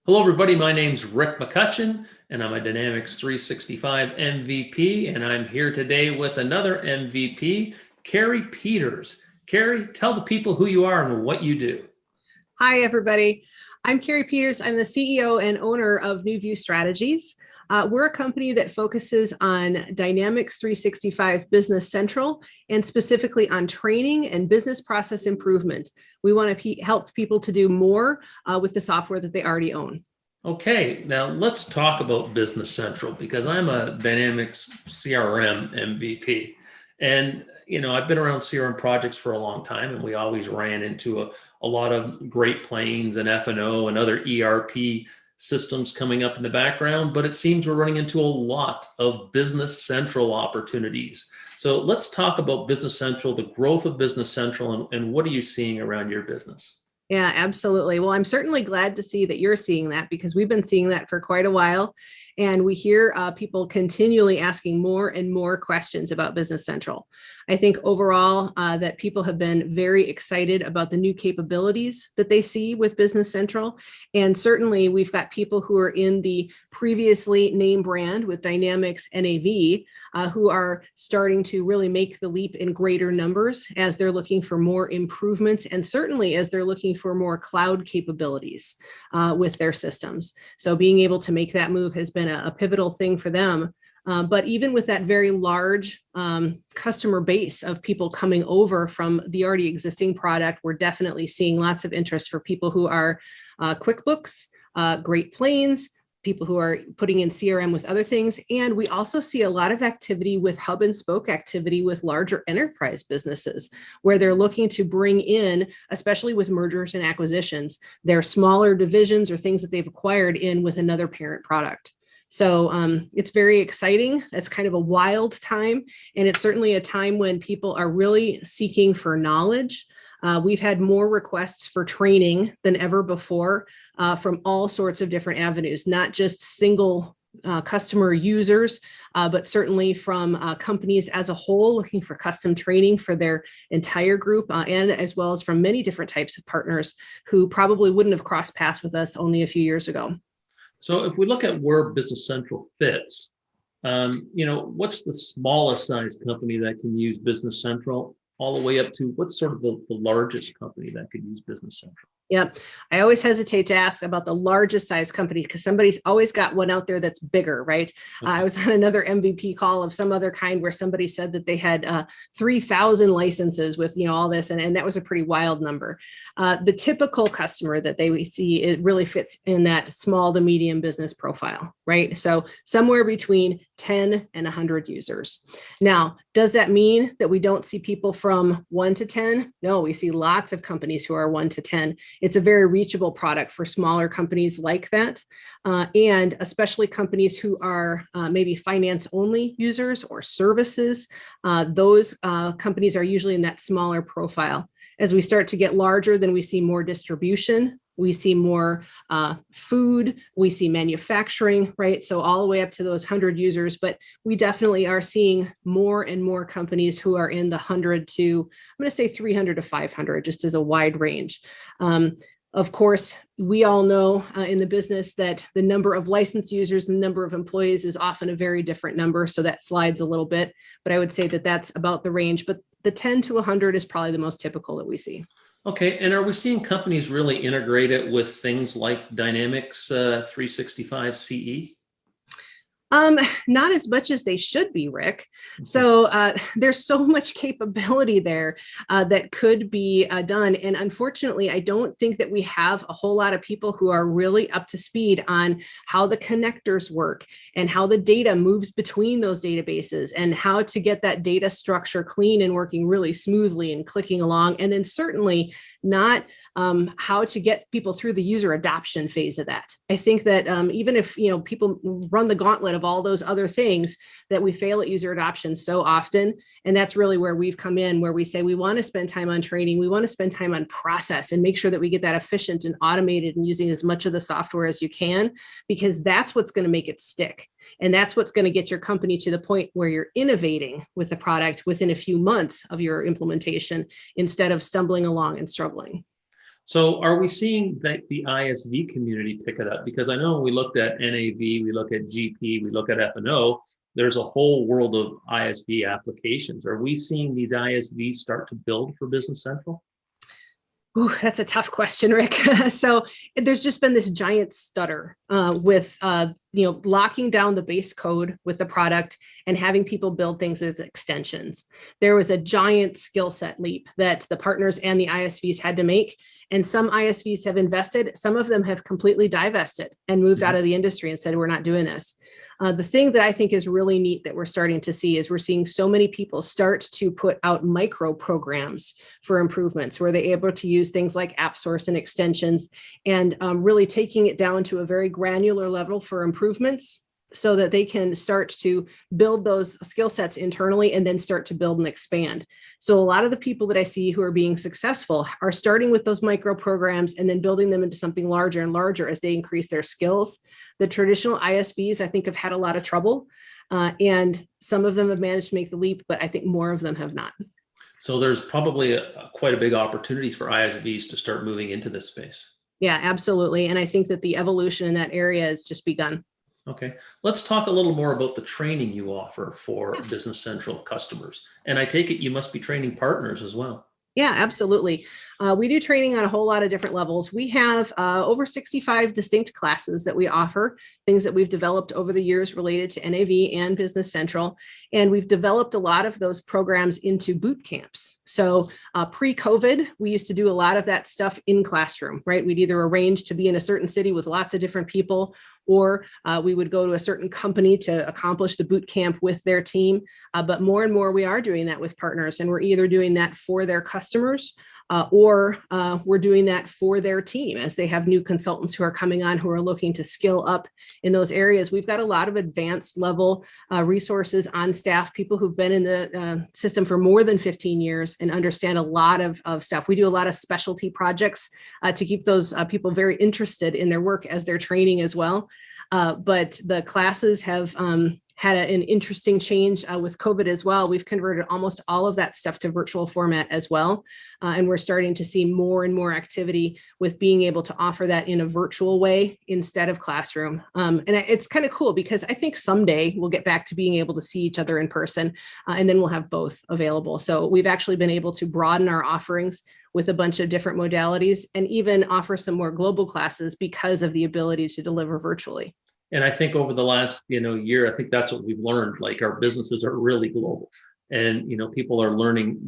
Hello, everybody. My name's Rick McCutcheon, and I'm a Dynamics 365 MVP, and I'm here today with another MVP, Kerry Peters. Kerry, tell the people who you are and what you do. Hi, everybody. I'm Kerry Peters. I'm the CEO and owner of New View Strategies. We're a company that focuses on Dynamics 365 Business Central and specifically on training and business process improvement. We want to help people to do more with the software that they already own. Okay, now let's talk about Business Central because I'm a Dynamics CRM MVP. And, I've been around CRM projects for a long time, and we always ran into a lot of Great Plains and F&O and other ERP systems coming up in the background, but it seems we're running into a lot of Business Central opportunities. So let's talk about Business Central, the growth of Business Central, and what are you seeing around your business? Yeah, absolutely. Well, I'm certainly glad to see that you're seeing that because we've been seeing that for quite a while. And we hear people continually asking more and more questions about Business Central. I think overall that people have been very excited about the new capabilities that they see with Business Central. And certainly we've got people who are in the previously name brand with Dynamics NAV who are starting to really make the leap in greater numbers as they're looking for more improvements and certainly as they're looking for more cloud capabilities with their systems. So being able to make that move has been a pivotal thing for them. But even with that very large customer base of people coming over from the already existing product, we're definitely seeing lots of interest for people who are QuickBooks, Great Plains, people who are putting in CRM with other things. And we also see a lot of activity with hub and spoke activity with larger enterprise businesses where they're looking to bring in, especially with mergers and acquisitions, their smaller divisions or things that they've acquired in with another parent product. So it's very exciting. It's kind of a wild time. And it's certainly a time when people are really seeking for knowledge. We've had more requests for training than ever before from all sorts of different avenues, not just single customer users, but certainly from companies as a whole looking for custom training for their entire group, and as well as from many different types of partners who probably wouldn't have crossed paths with us only a few years ago. So if we look at where Business Central fits, what's the smallest size company that can use Business Central all the way up to what's sort of the largest company that could use Business Central? Yep. I always hesitate to ask about the largest size company because somebody's always got one out there that's bigger, right? Okay. I was on another MVP call of some other kind where somebody said that they had 3,000 licenses with, all this, and that was a pretty wild number. The typical customer that they see, it really fits in that small to medium business profile, right? So somewhere between 10 and 100 users. Now, does that mean that we don't see people from 1 to 10? No, we see lots of companies who are 1 to 10. It's a very reachable product for smaller companies like that, and especially companies who are maybe finance-only users or services. Those companies are usually in that smaller profile. As we start to get larger, then we see more distribution. We see more food, we see manufacturing, right? So all the way up to those 100 users, but we definitely are seeing more and more companies who are in the 100 to, I'm going to say 300 to 500, just as a wide range. Of course, we all know in the business that the number of licensed users and the number of employees is often a very different number. So that slides a little bit, but I would say that that's about the range. But the 10 to 100 is probably the most typical that we see. Okay, and are we seeing companies really integrate it with things like Dynamics 365 CE? Not as much as they should be, Rick. So there's so much capability there that could be done. And unfortunately, I don't think that we have a whole lot of people who are really up to speed on how the connectors work and how the data moves between those databases and how to get that data structure clean and working really smoothly and clicking along. And then certainly not how to get people through the user adoption phase of that. I think that even if people run the gauntlet of all those other things, that we fail at user adoption so often. And that's really where we've come in, where we say we want to spend time on training, we want to spend time on process and make sure that we get that efficient and automated and using as much of the software as you can, because that's what's going to make it stick. And that's what's going to get your company to the point where you're innovating with the product within a few months of your implementation instead of stumbling along and struggling. So are we seeing that the ISV community pick it up? Because I know when we looked at NAV, we look at GP, we look at F&O, there's a whole world of ISV applications. Are we seeing these ISVs start to build for Business Central? Ooh, that's a tough question, Rick. So there's just been this giant stutter with locking down the base code with the product and having people build things as extensions. There was a giant skill set leap that the partners and the ISVs had to make. And some ISVs have invested, some of them have completely divested and moved out of the industry and said, we're not doing this. The thing that I think is really neat that we're starting to see is we're seeing so many people start to put out micro programs for improvements where they're able to use things like AppSource and extensions and really taking it down to a very granular level for improvements so that they can start to build those skill sets internally and then start to build and expand. So a lot of the people that I see who are being successful are starting with those micro programs and then building them into something larger and larger as they increase their skills. The traditional ISVs, I think, have had a lot of trouble, and some of them have managed to make the leap, but I think more of them have not. So there's probably quite a big opportunity for ISVs to start moving into this space. Yeah, absolutely. And I think that the evolution in that area has just begun. Okay, let's talk a little more about the training you offer for Business Central customers. And I take it you must be training partners as well. Yeah, absolutely. We do training on a whole lot of different levels. We have over 65 distinct classes that we offer, things that we've developed over the years related to NAV and Business Central. And we've developed a lot of those programs into boot camps. So pre-COVID, we used to do a lot of that stuff in classroom, right? We'd either arrange to be in a certain city with lots of different people, or we would go to a certain company to accomplish the boot camp with their team. But more and more, we are doing that with partners, and we're either doing that for their customers or we're doing that for their team as they have new consultants who are coming on who are looking to skill up in those areas. We've got a lot of advanced level resources on staff, people who've been in the system for more than 15 years and understand a lot of stuff. We do a lot of specialty projects to keep those people very interested in their work as they're training as well. But the classes have had an interesting change with COVID as well. We've converted almost all of that stuff to virtual format as well. And we're starting to see more and more activity with being able to offer that in a virtual way instead of classroom. And it's kind of cool because I think someday we'll get back to being able to see each other in person, and then we'll have both available. So we've actually been able to broaden our offerings with a bunch of different modalities and even offer some more global classes because of the ability to deliver virtually. And I think over the last, year, I think that's what we've learned. Like our businesses are really global, and people are learning,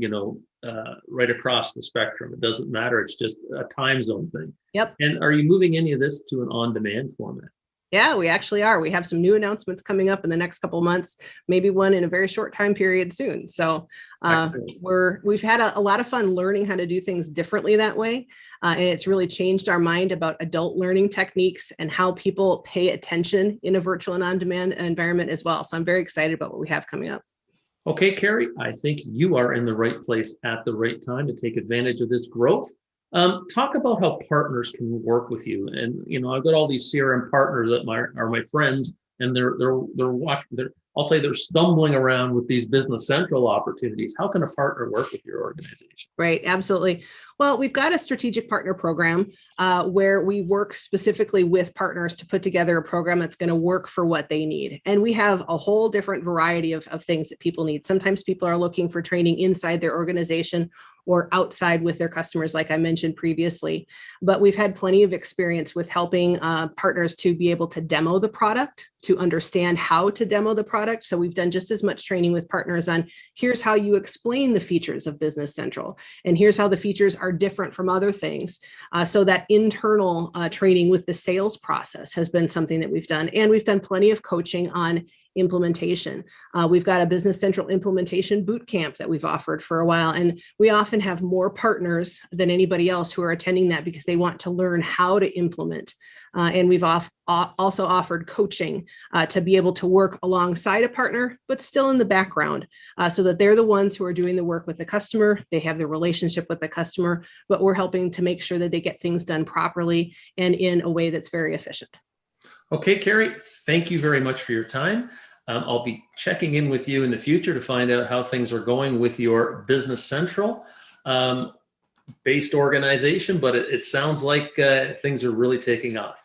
right across the spectrum. It doesn't matter. It's just a time zone thing. Yep. And are you moving any of this to an on-demand format? Yeah, we actually are. We have some new announcements coming up in the next couple of months, maybe one in a very short time period soon. So we've had a lot of fun learning how to do things differently that way. And it's really changed our mind about adult learning techniques and how people pay attention in a virtual and on-demand environment as well. So I'm very excited about what we have coming up. Okay, Kerry, I think you are in the right place at the right time to take advantage of this growth. Talk about how partners can work with you. And I've got all these CRM partners that are my friends, and I'll say they're stumbling around with these Business Central opportunities. How can a partner work with your organization? Right, absolutely. Well, we've got a strategic partner program where we work specifically with partners to put together a program that's going to work for what they need. And we have a whole different variety of things that people need. Sometimes people are looking for training inside their organization or outside with their customers, like I mentioned previously. But we've had plenty of experience with helping partners to be able to demo the product, to understand how to demo the product. So we've done just as much training with partners on here's how you explain the features of Business Central, and here's how the features are different from other things. So that internal training with the sales process has been something that we've done. And we've done plenty of coaching on implementation. We've got a Business Central implementation boot camp that we've offered for a while, and we often have more partners than anybody else who are attending that because they want to learn how to implement. And we've also offered coaching to be able to work alongside a partner, but still in the background, so that they're the ones who are doing the work with the customer. They have the relationship with the customer, but we're helping to make sure that they get things done properly and in a way that's very efficient. Okay, Kerry, thank you very much for your time. I'll be checking in with you in the future to find out how things are going with your Business Central. based organization, but it sounds like things are really taking off.